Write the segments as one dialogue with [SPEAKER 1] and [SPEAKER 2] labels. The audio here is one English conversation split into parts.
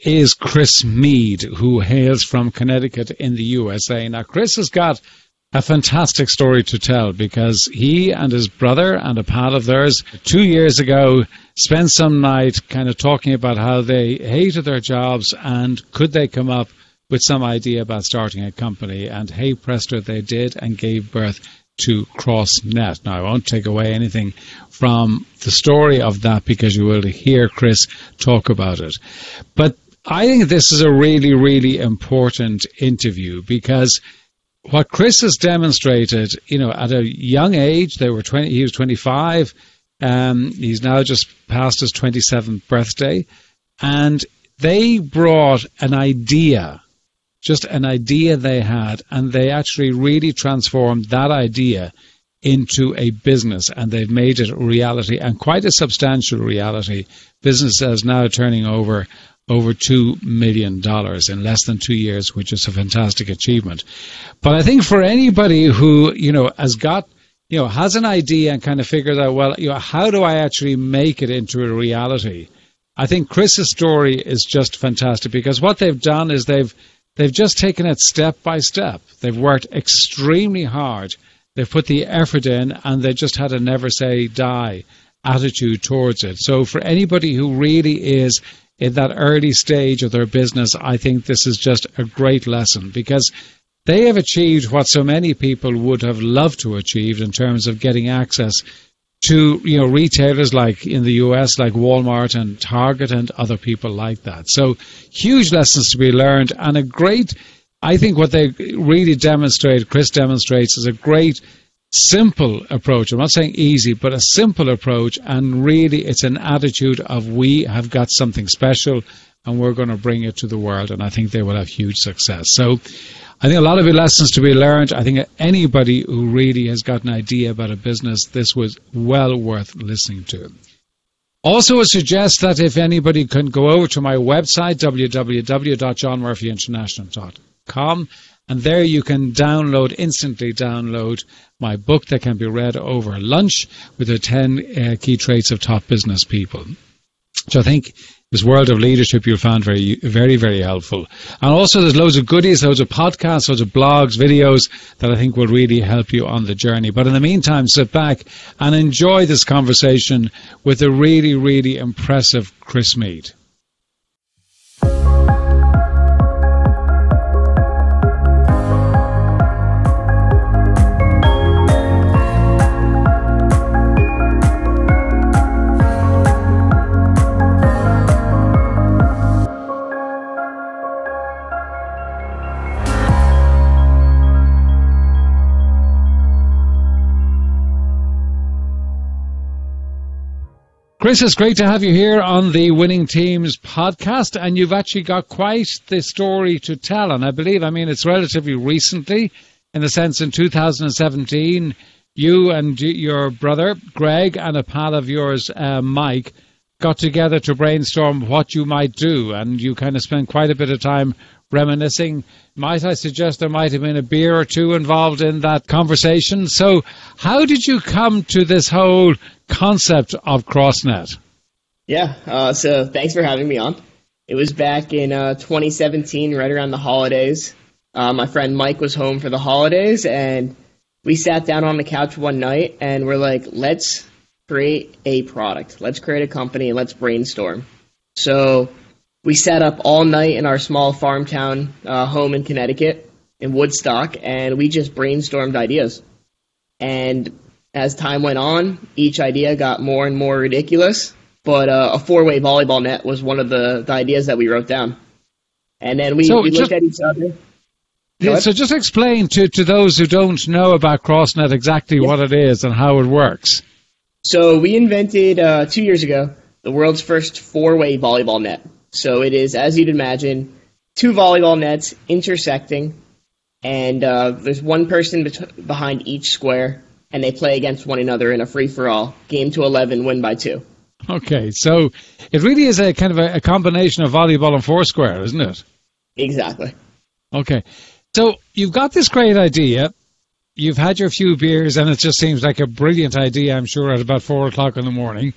[SPEAKER 1] is Chris Meade, who hails from Connecticut in the USA. Now, Chris has got a fantastic story to tell because he and his brother and a pal of theirs 2 years ago spent some night kind of talking about how they hated their jobs and could they come up with some idea about starting a company. And hey presto, they did and gave birth to Crossnet. Now, I won't take away anything from the story of that because you will hear Chris talk about it. But I think this is a really, really important interview because what Chris has demonstrated, at a young age, he was 25, he's now just past his 27th birthday, and they brought an idea, just an idea they had, and they actually really transformed that idea into a business, and they've made it a reality, and quite a substantial reality. Business that is now turning over $2 million in less than 2 years, which is a fantastic achievement. But I think for anybody who, has got, has an idea and kind of figured out, well, how do I actually make it into a reality? I think Chris's story is just fantastic because what they've done is they've just taken it step by step. They've worked extremely hard. They've put the effort in and they just had a never say die attitude towards it. So for anybody who really is in that early stage of their business, I think this is just a great lesson because they have achieved what so many people would have loved to achieve in terms of getting access to retailers like in the US, like Walmart and Target and other people like that. So huge lessons to be learned and I think what they really demonstrate, Chris demonstrates, is a great simple approach. I'm not saying easy, but a simple approach, and really it's an attitude of we have got something special and we're going to bring it to the world, and I think they will have huge success. So I think a lot of lessons to be learned. I think anybody who really has got an idea about a business, this was well worth listening to. Also, I suggest that if anybody can go over to my website, www.johnmurphyinternational.com, and there you can instantly download my book that can be read over lunch with the 10 key traits of top business people. So I think this world of leadership you'll find very, very, very helpful. And also there's loads of goodies, loads of podcasts, loads of blogs, videos that I think will really help you on the journey. But in the meantime, sit back and enjoy this conversation with the really, really impressive Chris Meade. Chris, it's great to have you here on the Winning Teams podcast, and you've actually got quite the story to tell. And I believe, it's relatively recently, in the sense in 2017, you and your brother, Greg, and a pal of yours, Mike, got together to brainstorm what you might do, and you kind of spent quite a bit of time reminiscing. Might I suggest there might have been a beer or two involved in that conversation? So how did you come to this whole concept of Crossnet?
[SPEAKER 2] Yeah, so thanks for having me on. It was back in 2017, right around the holidays. My friend Mike was home for the holidays, and we sat down on the couch one night, and we're like, let's create a product. Let's create a company, and let's brainstorm. So we sat up all night in our small farm town home in Connecticut, in Woodstock, and we just brainstormed ideas. And as time went on, each idea got more and more ridiculous, but a four-way volleyball net was one of the ideas that we wrote down. And then we looked at each other.
[SPEAKER 1] Yeah, so just explain to those who don't know about Crossnet exactly what it is and how it works.
[SPEAKER 2] So we invented 2 years ago the world's first four-way volleyball net. So it is, as you'd imagine, two volleyball nets intersecting, and there's one person behind each square, and they play against one another in a free-for-all, game to 11, win by 2.
[SPEAKER 1] Okay, so it really is a kind of a combination of volleyball and foursquare, isn't it?
[SPEAKER 2] Exactly.
[SPEAKER 1] Okay, so you've got this great idea. You've had your few beers, and it just seems like a brilliant idea, I'm sure, at about 4 o'clock in the morning.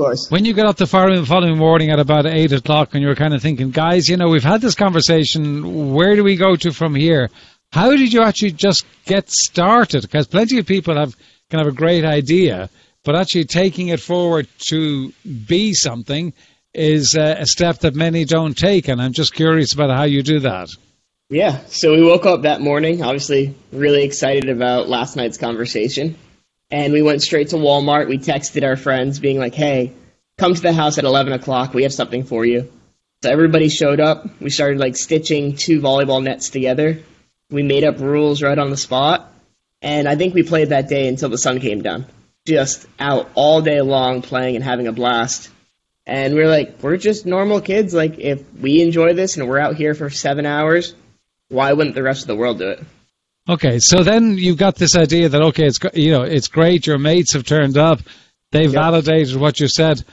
[SPEAKER 2] course.
[SPEAKER 1] When you got up the following morning at about 8 o'clock and you were kind of thinking, guys, we've had this conversation, where do we go to from here? How did you actually just get started? Because plenty of people have kind of a great idea, but actually taking it forward to be something is a step that many don't take, and I'm just curious about how you do that.
[SPEAKER 2] Yeah, so we woke up that morning, obviously really excited about last night's conversation, and we went straight to Walmart. We texted our friends being like, hey, come to the house at 11 o'clock. We have something for you. So everybody showed up. We started stitching 2 volleyball nets together. We made up rules right on the spot, and I think we played that day until the sun came down. Just out all day long playing and having a blast. And we're like, we're just normal kids. If we enjoy this and we're out here for 7 hours, why wouldn't the rest of the world do it?
[SPEAKER 1] Okay, so then you've got this idea that, okay, it's great, your mates have turned up, they validated what you said.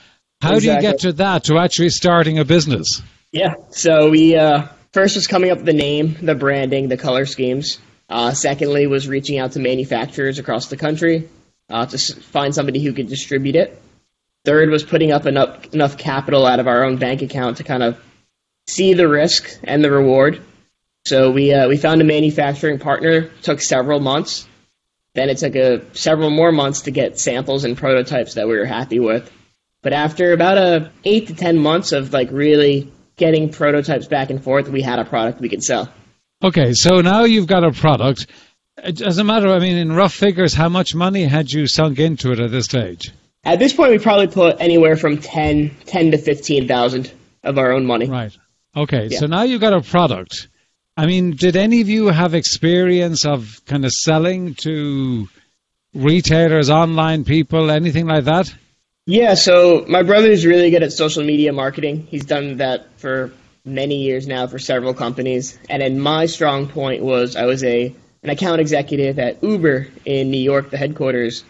[SPEAKER 1] How do you get to that, to actually starting a business? Yeah,
[SPEAKER 2] so we first was coming up with the name, the branding, the color schemes. Secondly was reaching out to manufacturers across the country to find somebody who could distribute it. Third was putting up enough capital out of our own bank account to kind of see the risk and the reward. So we found a manufacturing partner. Took several months. Then it took several more months to get samples and prototypes that we were happy with. But after about 8 to 10 months of really getting prototypes back and forth, we had a product we could sell.
[SPEAKER 1] Okay, so now you've got a product. As a matter of, in rough figures, how much money had you sunk into it at this stage?
[SPEAKER 2] At this point, we probably put anywhere from 10 to 15,000 of our own money.
[SPEAKER 1] Right. Okay, so now you've got a product. Did any of you have experience of kind of selling to retailers, online people, anything like that?
[SPEAKER 2] Yeah, so my brother's really good at social media marketing. He's done that for many years now for several companies. And then my strong point was I was an account executive at Uber in New York, the headquarters.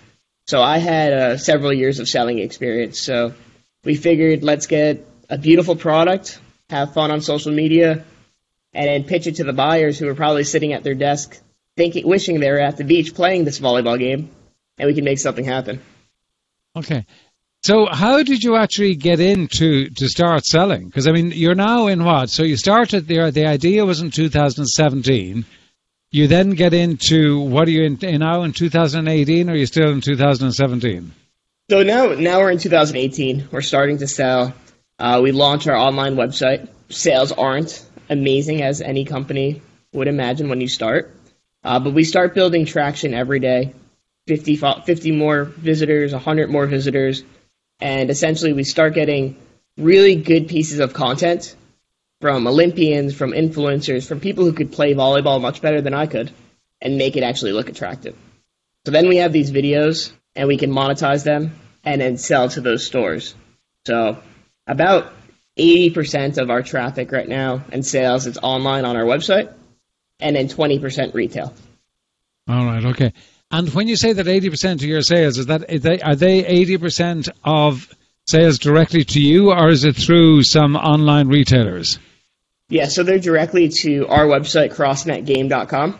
[SPEAKER 2] So I had several years of selling experience. So we figured, let's get a beautiful product, have fun on social media, and then pitch it to the buyers who are probably sitting at their desk wishing they were at the beach playing this volleyball game, and we can make something happen.
[SPEAKER 1] Okay. So how did you actually get into to start selling? Because, you're now in what? So you started there, the idea was in 2017. You then get into, what are you in now in 2018, or are you still in 2017?
[SPEAKER 2] So now we're in 2018. We're starting to sell. We launched our online website. Sales aren't amazing as any company would imagine when you start. But we start building traction every day. 50 more visitors, 100 more visitors. And essentially we start getting really good pieces of content from Olympians, from influencers, from people who could play volleyball much better than I could and make it actually look attractive. So then we have these videos and we can monetize them and then sell to those stores. So about 80% of our traffic right now and sales is online on our website, and then 20% retail.
[SPEAKER 1] All right, okay. And when you say that 80% of your sales, are they 80% of sales directly to you, or is it through some online retailers?
[SPEAKER 2] Yeah, so they're directly to our website, crossnetgame.com.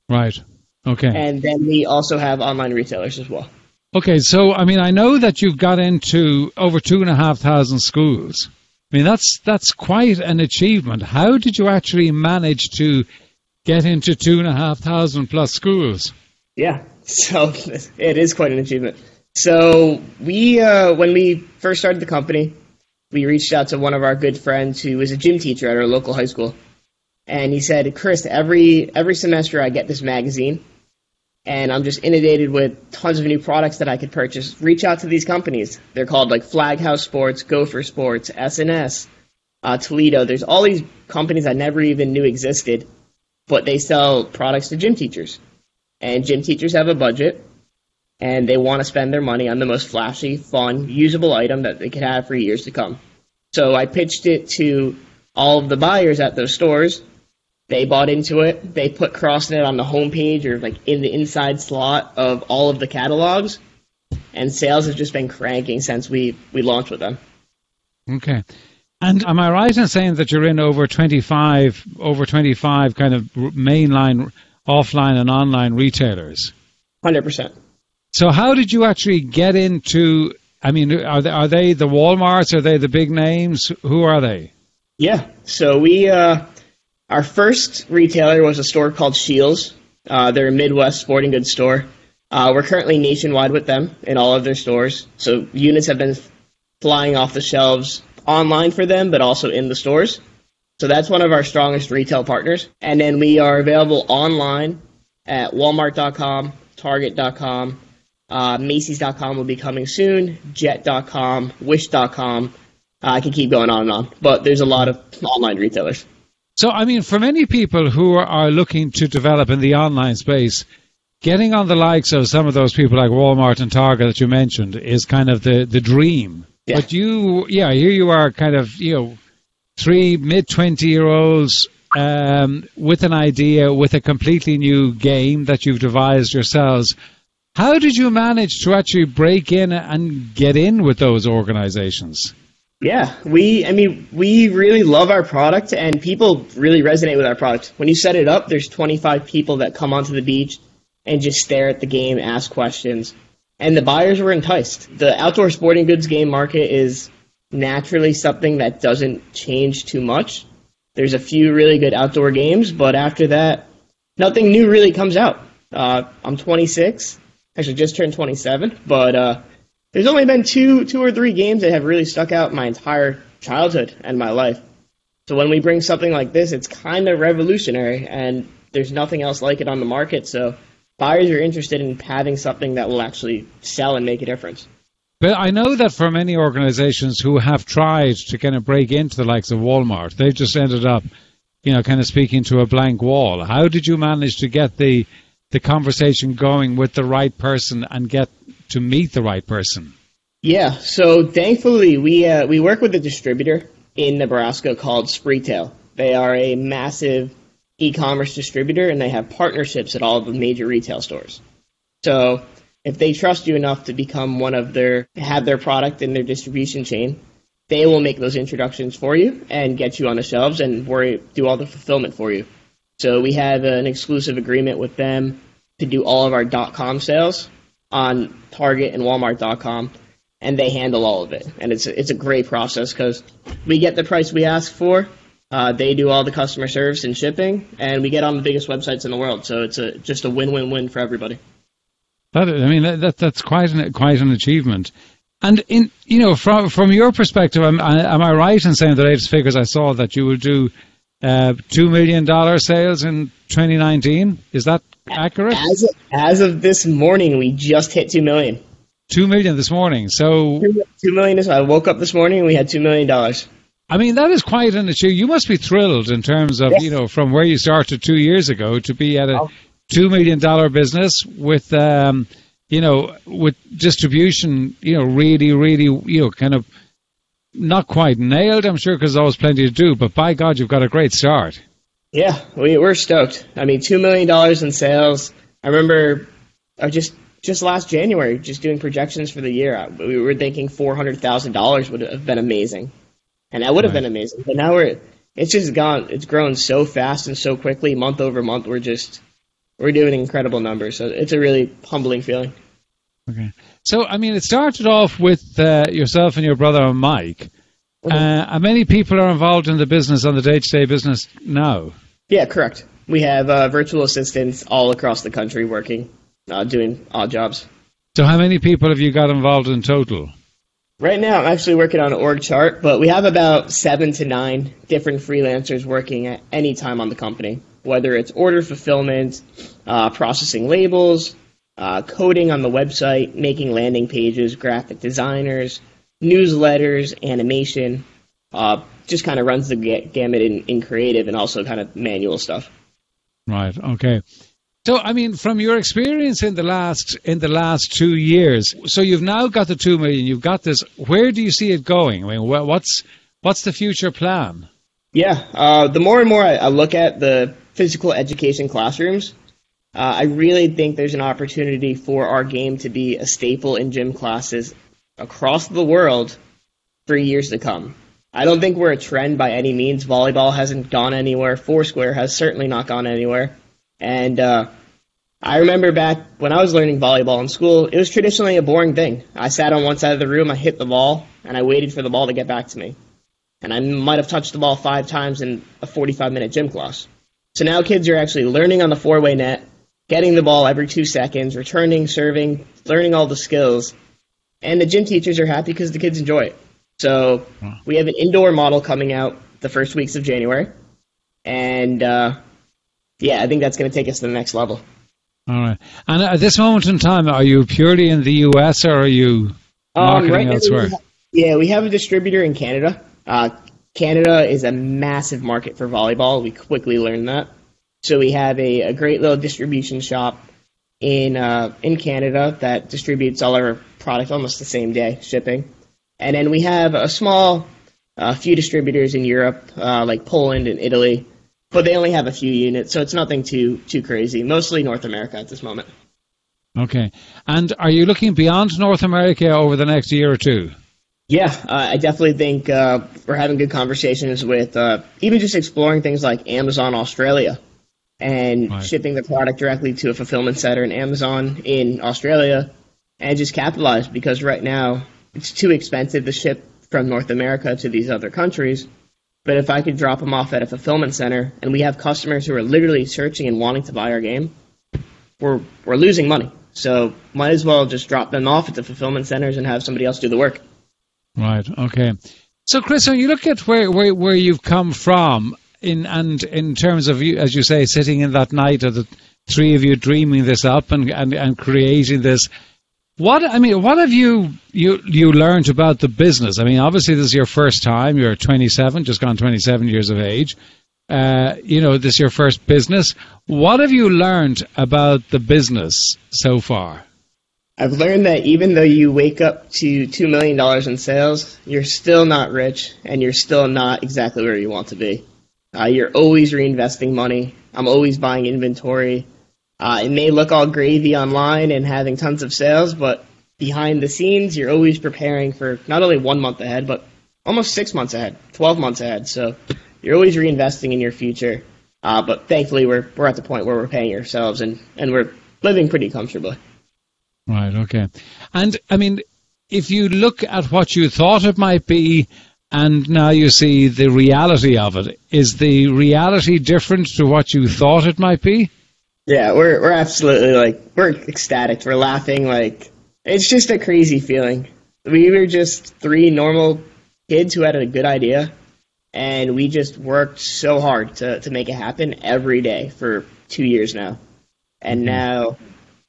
[SPEAKER 1] Right, okay.
[SPEAKER 2] And then we also have online retailers as well.
[SPEAKER 1] Okay, so, I know that you've got into over 2,500 schools. That's quite an achievement. How did you actually manage to get into 2,500 plus schools?
[SPEAKER 2] Yeah, so it is quite an achievement. So we, when we first started the company, we reached out to one of our good friends who was a gym teacher at our local high school. And he said, Chris, every semester I get this magazine, and I'm just inundated with tons of new products that I could purchase. Reach out to these companies. They're called Flag House Sports, Gopher Sports, S&S, Toledo. There's all these companies I never even knew existed, but they sell products to gym teachers. And gym teachers have a budget, and they want to spend their money on the most flashy, fun, usable item that they could have for years to come. So I pitched it to all of the buyers at those stores. They bought into it. They put Crossnet on the homepage or in the inside slot of all of the catalogs, and sales have just been cranking since we launched with them.
[SPEAKER 1] Okay. And am I right in saying that you're in over 25 kind of mainline, offline, and online retailers?
[SPEAKER 2] 100%.
[SPEAKER 1] So how did you actually get into I mean, are they the Walmarts? Are they the big names? Who are they?
[SPEAKER 2] Yeah. So our first retailer was a store called Shields. They're a Midwest sporting goods store. We're currently nationwide with them in all of their stores. So units have been flying off the shelves online for them, but also in the stores. So that's one of our strongest retail partners. And then we are available online at walmart.com, target.com, Macy's.com will be coming soon, jet.com, wish.com. I can keep going on and on, but there's a lot of online retailers.
[SPEAKER 1] So, I mean, for many people who are looking to develop in the online space, getting on the likes of some of those people like Walmart and Target that you mentioned is kind of the dream. Yeah. But here you are kind of, three mid-20-year-olds with an idea, with a completely new game that you've devised yourselves. How did you manage to actually break in and get in with those organizations?
[SPEAKER 2] Yeah, we really love our product, and people really resonate with our product. When you set it up, there's 25 people that come onto the beach and just stare at the game, ask questions, and the buyers were enticed. The outdoor sporting goods game market is naturally something that doesn't change too much. There's a few really good outdoor games, but after that, nothing new really comes out. I'm 26, actually just turned 27, but there's only been two or three games that have really stuck out my entire childhood and my life. So when we bring something like this, it's kind of revolutionary, and there's nothing else like it on the market. So buyers are interested in having something that will actually sell and make a difference.
[SPEAKER 1] But I know that for many organizations who have tried to kind of break into the likes of Walmart, they've just ended up, kind of speaking to a blank wall. How did you manage to get the conversation going with the right person and get to meet the right person?
[SPEAKER 2] Yeah, so thankfully we work with a distributor in Nebraska called Spreetail. They are a massive e-commerce distributor, and they have partnerships at all of the major retail stores. So if they trust you enough to become have their product in their distribution chain, they will make those introductions for you and get you on the shelves and do all the fulfillment for you. So we have an exclusive agreement with them to do all of our .com sales on Target and Walmart.com, and they handle all of it. And it's a great process because we get the price we ask for, they do all the customer service and shipping, and we get on the biggest websites in the world. So it's just a win-win-win for everybody.
[SPEAKER 1] That's quite an achievement. And from your perspective, am I right in saying the latest figures I saw that you will do $2 million sales in 2019? Is that accurate?
[SPEAKER 2] As of this morning, we just hit 2 million.
[SPEAKER 1] 2 million this morning. So
[SPEAKER 2] 2 million. I woke up this morning and we had $2 million.
[SPEAKER 1] I mean, that is quite an achievement. You must be thrilled in terms of, from where you started 2 years ago to be at a $2 million business with, with distribution, really, kind of not quite nailed, I'm sure, because there's always plenty to do. But by God, you've got a great start.
[SPEAKER 2] Yeah, we're stoked. I mean, $2 million in sales. I remember just last January, just doing projections for the year, we were thinking $400,000 would have been amazing. And that would have been amazing. But now it's grown so fast and so quickly, month over month, we're doing incredible numbers. So it's a really humbling feeling.
[SPEAKER 1] Okay. So, I mean, it started off with yourself and your brother Mike. And many people are involved in the business, on the day-to-day business now. Yeah,
[SPEAKER 2] correct. We have virtual assistants all across the country working, doing odd jobs.
[SPEAKER 1] So how many people have you got involved in total?
[SPEAKER 2] Right now, I'm actually working on an org chart, but we have about 7 to 9 different freelancers working at any time on the company, whether it's order fulfillment, processing labels, coding on the website, making landing pages, graphic designers, newsletters, animation, just kind of runs the gamut in creative and also kind of manual stuff.
[SPEAKER 1] Right, okay. So, I mean, from your experience in the last 2 years, so you've now got the 2 million, you've got this. Where do you see it going? I mean, what's the future plan?
[SPEAKER 2] Yeah, the more and more I look at the physical education classrooms, I really think there's an opportunity for our game to be a staple in gym classes across the world for years to come. I don't think we're a trend by any means. Volleyball hasn't gone anywhere. Foursquare has certainly not gone anywhere. And I remember back when I was learning volleyball in school, it was traditionally a boring thing. I sat on one side of the room, I hit the ball, and I waited for the ball to get back to me. And I might have touched the ball 5 times in a 45-minute gym class. So now kids are actually learning on the 4-way net, getting the ball every 2 seconds, returning, serving, learning all the skills. And the gym teachers are happy because the kids enjoy it. So we have an indoor model coming out the first weeks of January. And, I think that's going to take us to the next level.
[SPEAKER 1] All right. And at this moment in time, are you purely in the U.S. or are you marketing elsewhere?
[SPEAKER 2] We have a distributor in Canada. Canada is a massive market for volleyball. We quickly learned that. So we have a great little distribution shop in Canada that distributes all our product almost the same day, shipping. And then we have a few distributors in Europe, like Poland and Italy, but they only have a few units, so it's nothing too crazy. Mostly North America at this moment.
[SPEAKER 1] Okay. And are you looking beyond North America over the next year or two?
[SPEAKER 2] Yeah, I definitely think we're having good conversations with even just exploring things like Amazon Australia and shipping the product directly to a fulfillment center in Amazon in Australia and just capitalize, because right now it's too expensive to ship from North America to these other countries. But if I could drop them off at a fulfillment center and we have customers who are literally searching and wanting to buy our game, we're losing money. So might as well just drop them off at the fulfillment centers and have somebody else do the work.
[SPEAKER 1] Right. Okay. So, Chris, when you look at where you've come from, in terms of you, as you say, sitting in that night of the three of you dreaming this up and creating this, what have you learned about the business? I mean, obviously this is your first time. You're 27, just gone 27 years of age. This is your first business. What have you learned about the business so far?
[SPEAKER 2] I've learned that even though you wake up to $2 million in sales, you're still not rich and you're still not exactly where you want to be. You're always reinvesting money. I'm always buying inventory. It may look all gravy online and having tons of sales, but behind the scenes, you're always preparing for not only 1 month ahead, but almost 6 months ahead, 12 months ahead. So you're always reinvesting in your future. But thankfully, we're at the point where we're paying ourselves and we're living pretty comfortably.
[SPEAKER 1] Right, okay. And, I mean, if you look at what you thought it might be and now you see the reality of it, is the reality different to what you thought it might be?
[SPEAKER 2] Yeah, we're absolutely, we're ecstatic. We're laughing, it's just a crazy feeling. We were just 3 normal kids who had a good idea, and we just worked so hard to make it happen every day for 2 years now. And now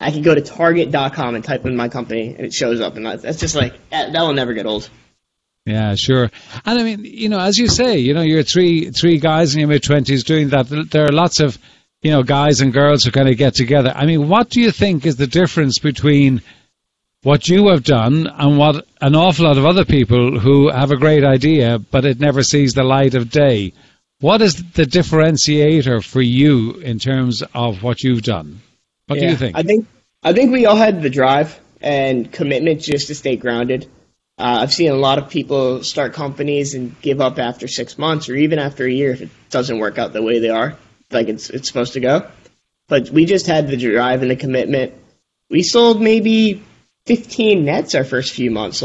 [SPEAKER 2] I can go to Target.com and type in my company, and it shows up, and that's just that will never get old.
[SPEAKER 1] Yeah, sure. And I mean, as you say, you're three guys in your mid-20s doing that. There are lots of, guys and girls who kind of get together. I mean, what do you think is the difference between what you have done and what an awful lot of other people who have a great idea, but it never sees the light of day? What is the differentiator for you in terms of what you've done? What do you think?
[SPEAKER 2] I think we all had the drive and commitment just to stay grounded. I've seen a lot of people start companies and give up after 6 months or even after a year if it doesn't work out the way they are, like it's supposed to go. But we just had the drive and the commitment. We sold maybe 15 nets our first few months.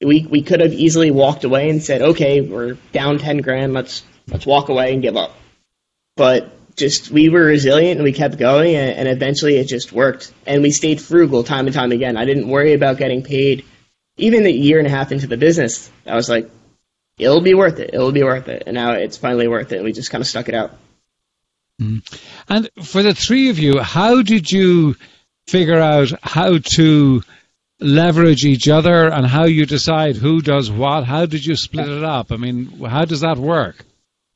[SPEAKER 2] We could have easily walked away and said, okay, we're down 10 grand, let's walk away and give up. But we were resilient and we kept going, and eventually it just worked. And we stayed frugal time and time again. I didn't worry about getting paid. Even a year and a half into the business, I was like, it'll be worth it. It'll be worth it. And now it's finally worth it. And we just kind of stuck it out.
[SPEAKER 1] And for the three of you, how did you figure out how to leverage each other and how you decide who does what? How did you split it up? I mean, how does that work?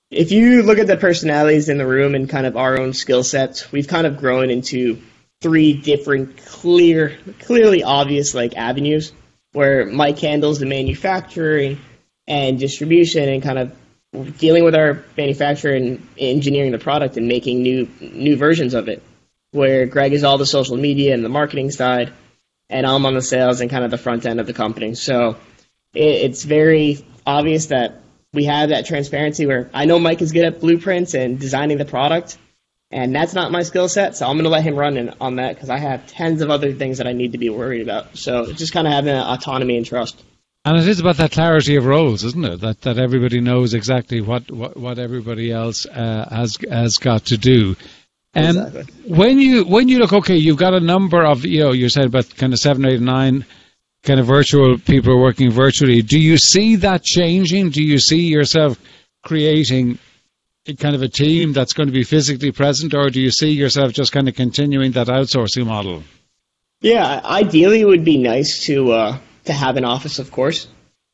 [SPEAKER 2] If you look at the personalities in the room and kind of our own skill sets, we've kind of grown into 3 different clearly obvious avenues, where Mike handles the manufacturing and distribution and kind of dealing with our manufacturer and engineering the product and making new versions of it, where Greg is all the social media and the marketing side, and I'm on the sales and kind of the front end of the company. So it's very obvious that we have that transparency where I know Mike is good at blueprints and designing the product, And that's not my skill set, so I'm going to let him run on that because I have tons of other things that I need to be worried about. So just kind of having autonomy and trust.
[SPEAKER 1] And it is about that clarity of roles, isn't it? That everybody knows exactly what everybody else has got to do.
[SPEAKER 2] Exactly.
[SPEAKER 1] When you look, okay, you've got a number of, you said about kind of 7, 8, 9 kind of virtual people are working virtually. Do you see that changing? Do you see yourself creating kind of a team that's going to be physically present, or do you see yourself just kind of continuing that outsourcing model?
[SPEAKER 2] Yeah, ideally it would be nice to have an office, of course.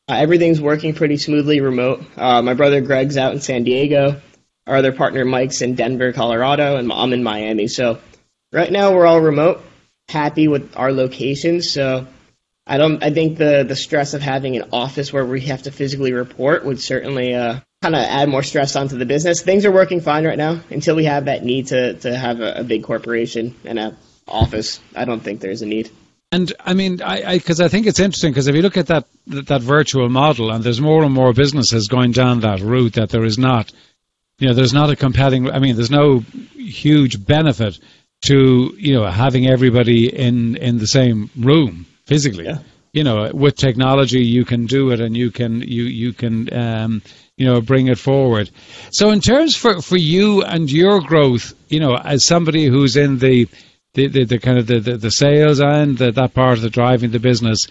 [SPEAKER 2] Everything's working pretty smoothly remote. My brother Greg's out in San Diego. Our other partner Mike's in Denver, Colorado, and I'm in Miami. So right now we're all remote, happy with our locations. So I think the stress of having an office where we have to physically report would certainly kind of add more stress onto the business. Things are working fine right now until we have that need to have a big corporation and an office. I don't think there's a need.
[SPEAKER 1] And I mean, because I think it's interesting, because if you look at that virtual model, and there's more and more businesses going down that route, that there is not, there's not a compelling, there's no huge benefit to, having everybody in the same room physically. Yeah. With technology, you can do it, and you can bring it forward. So in terms for you and your growth, as somebody who's in the kind of the sales and that part of the driving the business,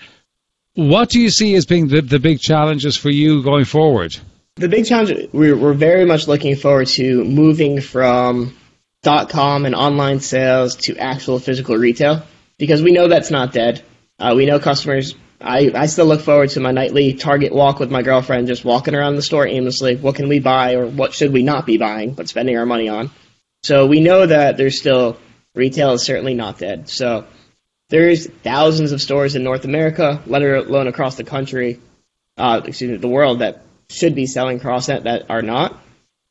[SPEAKER 1] what do you see as being the big challenges for you going forward?
[SPEAKER 2] The big challenge, we're very much looking forward to moving from .com and online sales to actual physical retail, because we know that's not dead. We know customers. I still look forward to my nightly Target walk with my girlfriend, just walking around the store aimlessly. What can we buy, or what should we not be buying but spending our money on? So we know that there's still, retail is certainly not dead. So there's thousands of stores in North America, let alone across the country, the world, that should be selling Crossnet that are not.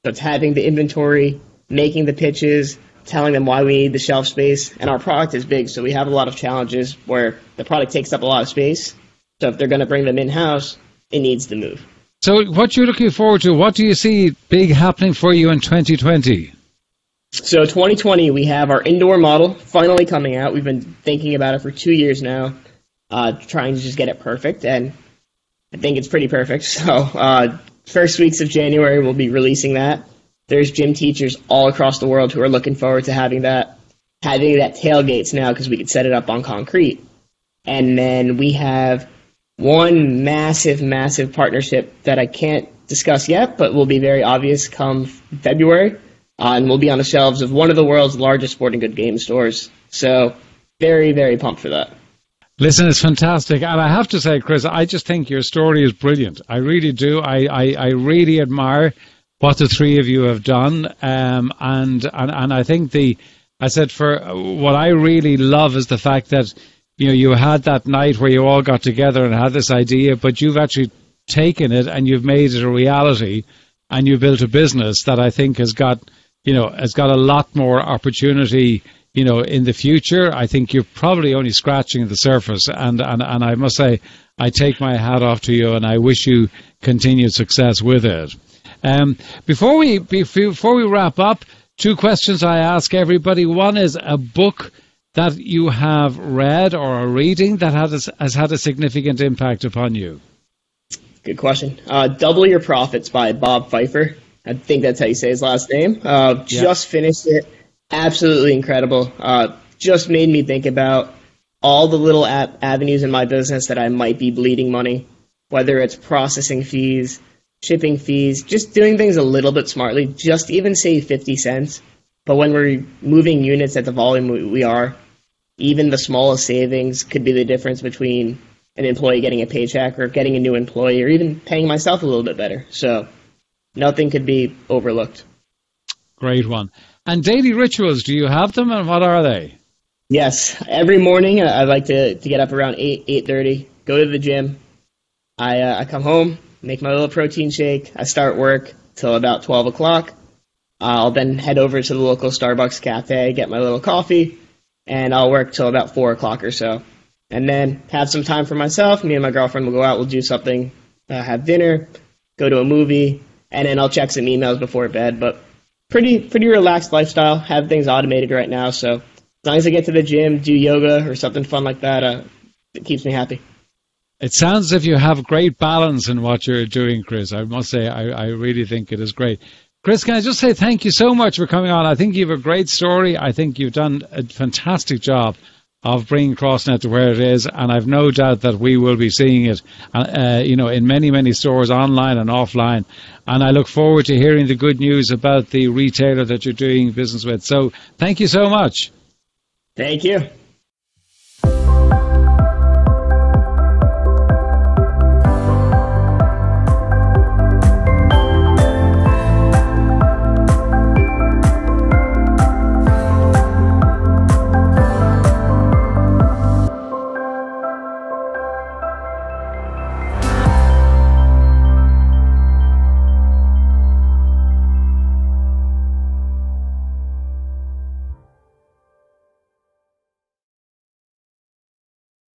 [SPEAKER 2] So it's having the inventory, making the pitches, telling them why we need the shelf space. And our product is big, so we have a lot of challenges where the product takes up a lot of space. So if they're going to bring them in-house, it needs to move.
[SPEAKER 1] So what you're looking forward to, what do you see big happening for you in 2020?
[SPEAKER 2] So 2020, we have our indoor model finally coming out. We've been thinking about it for 2 years now, trying to just get it perfect, and I think it's pretty perfect. So first weeks of January, we'll be releasing that. There's gym teachers all across the world who are looking forward to having that tailgates now, because we could set it up on concrete. And then we have one massive partnership that I can't discuss yet, but will be very obvious come February. And we'll be on the shelves of one of the world's largest sporting good game stores. So very, very pumped for that.
[SPEAKER 1] Listen, it's fantastic. And I have to say, Chris, I just think your story is brilliant. I really do. I really admire what the three of you have done. And I think for what I really love is the fact that, you had that night where you all got together and had this idea, but you've actually taken it and you've made it a reality, and you built a business that I think has got a lot more opportunity, in the future. I think you're probably only scratching the surface, and I must say, I take my hat off to you, and I wish you continued success with it. Before we wrap up, two questions I ask everybody. One is a book that you have read or are reading that has had a significant impact upon you.
[SPEAKER 2] Good question. Double Your Profits by Bob Pfeiffer. I think that's how you say his last name. Just finished it. Absolutely incredible. Just made me think about all the little avenues in my business that I might be bleeding money, whether it's processing fees, shipping fees, just doing things a little bit smartly, just even save 50 cents. But when we're moving units at the volume we are, even the smallest savings could be the difference between an employee getting a paycheck or getting a new employee or even paying myself a little bit better. So nothing could be overlooked.
[SPEAKER 1] Great one. And daily rituals, do you have them, and what are they?
[SPEAKER 2] Yes. Every morning I like to get up around 8:30, go to the gym. I come home, make my little protein shake. I start work till about 12 o'clock. I'll then head over to the local Starbucks cafe, get my little coffee, and I'll work till about 4 o'clock or so. And then have some time for myself. Me and my girlfriend will go out, we'll do something, have dinner, go to a movie, and then I'll check some emails before bed. But pretty relaxed lifestyle. Have things automated right now, so as long as I get to the gym, do yoga or something fun like that, it keeps me happy.
[SPEAKER 1] It sounds as if you have great balance in what you're doing, Chris. I must say, I really think it is great. Chris, can I just say thank you so much for coming on? I think you have a great story. I think you've done a fantastic job of bringing Crossnet to where it is, and I've no doubt that we will be seeing it, in many, many stores, online and offline. And I look forward to hearing the good news about the retailer that you're doing business with. So thank you so much.
[SPEAKER 2] Thank you.